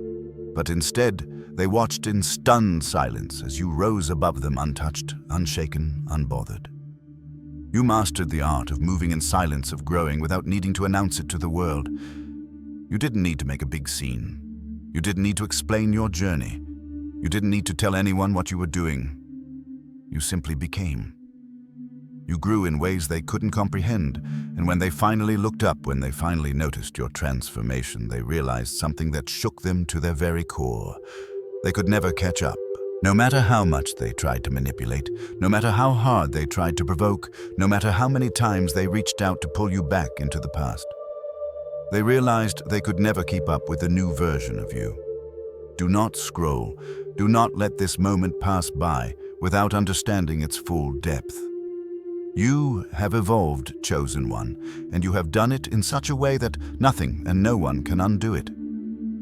But instead, they watched in stunned silence as you rose above them, untouched, unshaken, unbothered. You mastered the art of moving in silence, of growing without needing to announce it to the world. You didn't need to make a big scene. You didn't need to explain your journey. You didn't need to tell anyone what you were doing. You simply became. You grew in ways they couldn't comprehend, and when they finally looked up, when they finally noticed your transformation, they realized something that shook them to their very core. They could never catch up. No matter how much they tried to manipulate, no matter how hard they tried to provoke, no matter how many times they reached out to pull you back into the past. They realized they could never keep up with the new version of you. Do not scroll. Do not let this moment pass by without understanding its full depth. You have evolved, Chosen One, and you have done it in such a way that nothing and no one can undo it.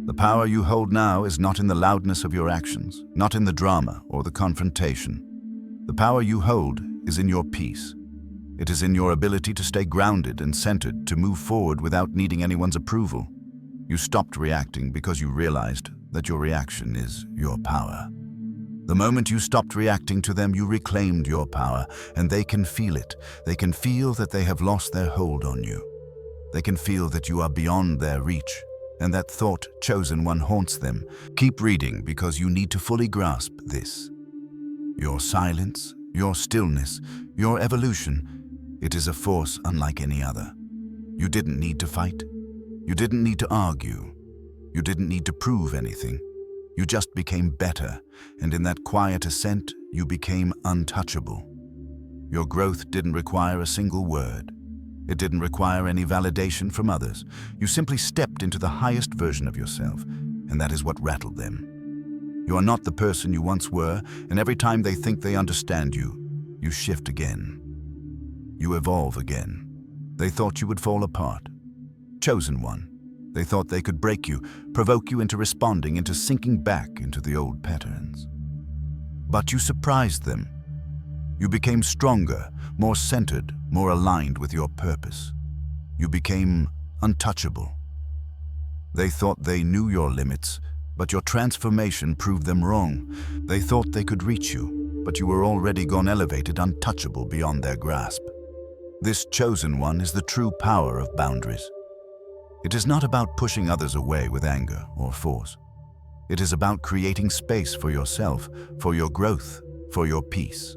The power you hold now is not in the loudness of your actions, not in the drama or the confrontation. The power you hold is in your peace. It is in your ability to stay grounded and centered, to move forward without needing anyone's approval. You stopped reacting because you realized that your reaction is your power. The moment you stopped reacting to them, you reclaimed your power, and they can feel it. They can feel that they have lost their hold on you. They can feel that you are beyond their reach, and that thought, Chosen One, haunts them. Keep reading, because you need to fully grasp this. Your silence, your stillness, your evolution, it is a force unlike any other. You didn't need to fight. You didn't need to argue. You didn't need to prove anything. You just became better, and in that quiet ascent, you became untouchable. Your growth didn't require a single word. It didn't require any validation from others. You simply stepped into the highest version of yourself, and that is what rattled them. You are not the person you once were, and every time they think they understand you, you shift again. You evolve again. They thought you would fall apart. Chosen One. They thought they could break you, provoke you into responding, into sinking back into the old patterns. But you surprised them. You became stronger, more centered, more aligned with your purpose. You became untouchable. They thought they knew your limits, but your transformation proved them wrong. They thought they could reach you, but you were already gone, elevated, untouchable beyond their grasp. This Chosen One is the true power of boundaries. It is not about pushing others away with anger or force. It is about creating space for yourself, for your growth, for your peace.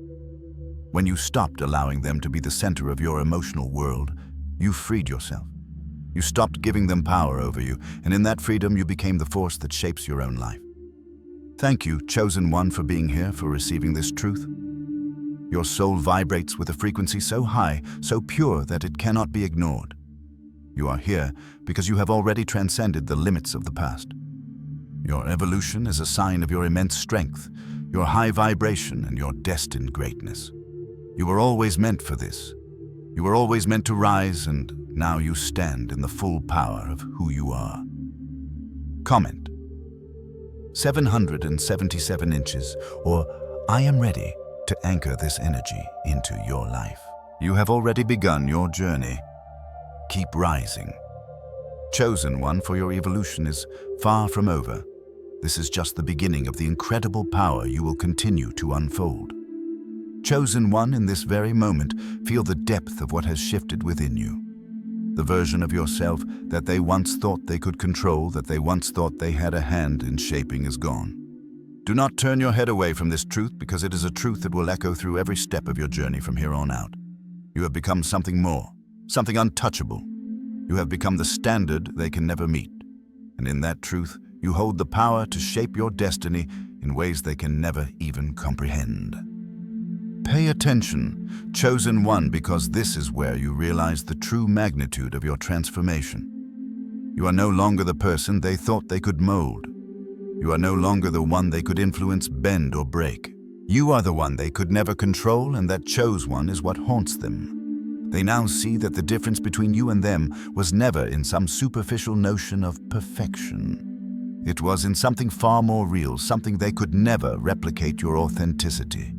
When you stopped allowing them to be the center of your emotional world, you freed yourself. You stopped giving them power over you, and in that freedom you became the force that shapes your own life. Thank you, Chosen One, for being here, for receiving this truth. Your soul vibrates with a frequency so high, so pure that it cannot be ignored. You are here because you have already transcended the limits of the past. Your evolution is a sign of your immense strength, your high vibration, and your destined greatness. You were always meant for this. You were always meant to rise, and now you stand in the full power of who you are. Comment: 777 inches, or I am ready to anchor this energy into your life. You have already begun your journey. Keep rising. Chosen One, for your evolution is far from over. This is just the beginning of the incredible power you will continue to unfold. Chosen One, in this very moment, feel the depth of what has shifted within you. The version of yourself that they once thought they could control, that they once thought they had a hand in shaping, is gone. Do not turn your head away from this truth, because it is a truth that will echo through every step of your journey from here on out. You have become something more, something untouchable. You have become the standard they can never meet. And in that truth, you hold the power to shape your destiny in ways they can never even comprehend. Pay attention, Chosen One, because this is where you realize the true magnitude of your transformation. You are no longer the person they thought they could mold. You are no longer the one they could influence, bend, or break. You are the one they could never control, and that Chosen One is what haunts them. They now see that the difference between you and them was never in some superficial notion of perfection. It was in something far more real, something they could never replicate: your authenticity.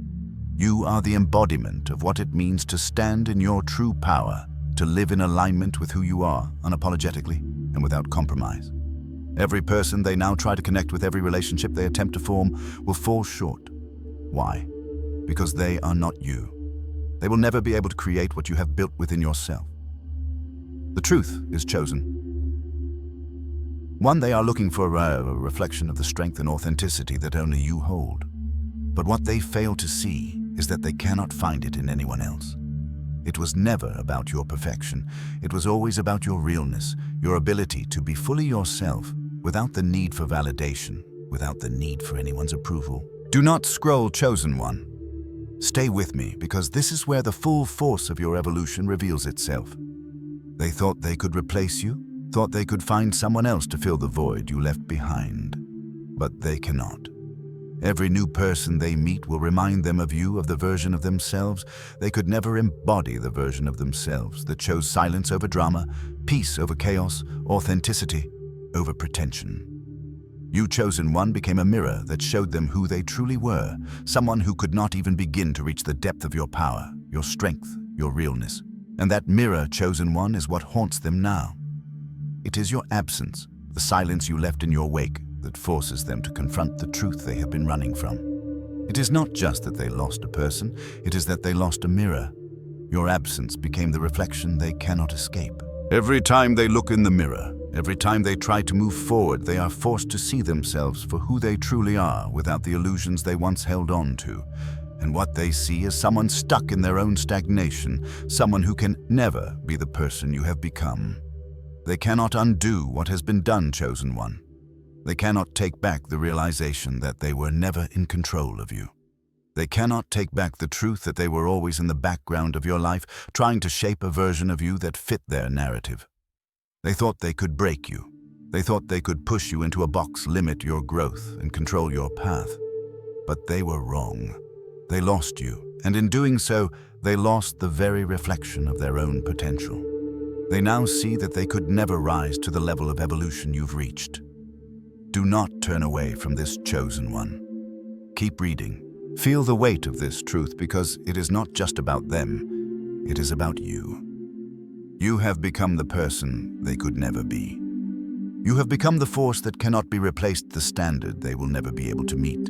You are the embodiment of what it means to stand in your true power, to live in alignment with who you are, unapologetically and without compromise. Every person they now try to connect with, every relationship they attempt to form, will fall short. Why? Because they are not you. They will never be able to create what you have built within yourself. The truth is chosen. One, they are looking for a reflection of the strength and authenticity that only you hold. But what they fail to see is that they cannot find it in anyone else. It was never about your perfection. It was always about your realness, your ability to be fully yourself, without the need for validation, without the need for anyone's approval. Do not scroll, Chosen One. Stay with me, because this is where the full force of your evolution reveals itself. They thought they could replace you, thought they could find someone else to fill the void you left behind. But they cannot. Every new person they meet will remind them of you, of the version of themselves. They could never embody the version of themselves that chose silence over drama, peace over chaos, authenticity over pretension. You, chosen one, became a mirror that showed them who they truly were, someone who could not even begin to reach the depth of your power, your strength, your realness. And that mirror, chosen one, is what haunts them now. It is your absence, the silence you left in your wake, that forces them to confront the truth they have been running from. It is not just that they lost a person, it is that they lost a mirror. Your absence became the reflection they cannot escape. Every time they look in the mirror, every time they try to move forward, they are forced to see themselves for who they truly are without the illusions they once held on to. And what they see is someone stuck in their own stagnation, someone who can never be the person you have become. They cannot undo what has been done, chosen one. They cannot take back the realization that they were never in control of you. They cannot take back the truth that they were always in the background of your life, trying to shape a version of you that fit their narrative. They thought they could break you. They thought they could push you into a box, limit your growth, and control your path. But they were wrong. They lost you, and in doing so, they lost the very reflection of their own potential. They now see that they could never rise to the level of evolution you've reached. Do not turn away from this chosen one. Keep reading. Feel the weight of this truth, because it is not just about them, it is about you. You have become the person they could never be. You have become the force that cannot be replaced, the standard they will never be able to meet.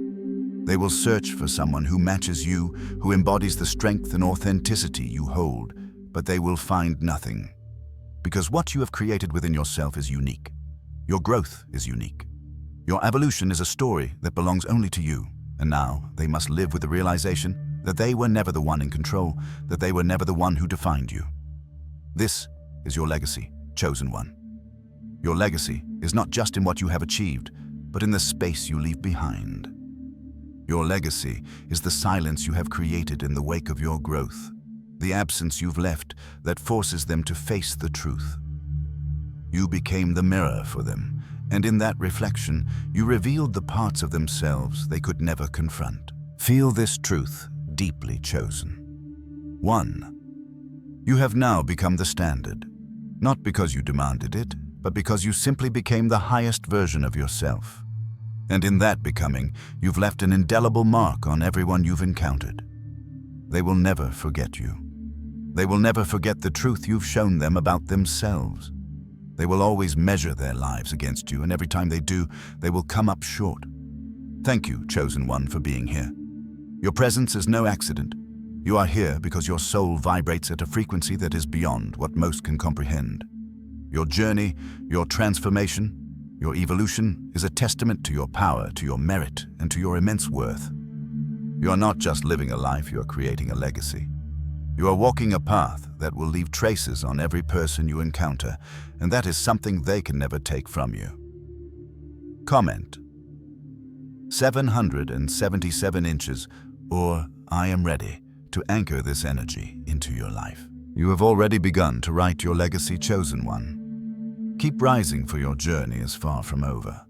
They will search for someone who matches you, who embodies the strength and authenticity you hold, but they will find nothing. Because what you have created within yourself is unique. Your growth is unique. Your evolution is a story that belongs only to you, and now they must live with the realization that they were never the one in control, that they were never the one who defined you. This is your legacy, chosen one. Your legacy is not just in what you have achieved, but in the space you leave behind. Your legacy is the silence you have created in the wake of your growth, the absence you've left that forces them to face the truth. You became the mirror for them, and in that reflection, you revealed the parts of themselves they could never confront. Feel this truth, deeply chosen. 1. You have now become the standard, not because you demanded it, but because you simply became the highest version of yourself. And in that becoming, you've left an indelible mark on everyone you've encountered. They will never forget you. They will never forget the truth you've shown them about themselves. They will always measure their lives against you, and every time they do, they will come up short. Thank you, chosen one, for being here. Your presence is no accident. You are here because your soul vibrates at a frequency that is beyond what most can comprehend. Your journey, your transformation, your evolution is a testament to your power, to your merit, and to your immense worth. You are not just living a life, you are creating a legacy. You are walking a path that will leave traces on every person you encounter, and that is something they can never take from you. Comment. 777 inches, or I am ready to anchor this energy into your life. You have already begun to write your legacy, chosen one. Keep rising, for your journey is far from over.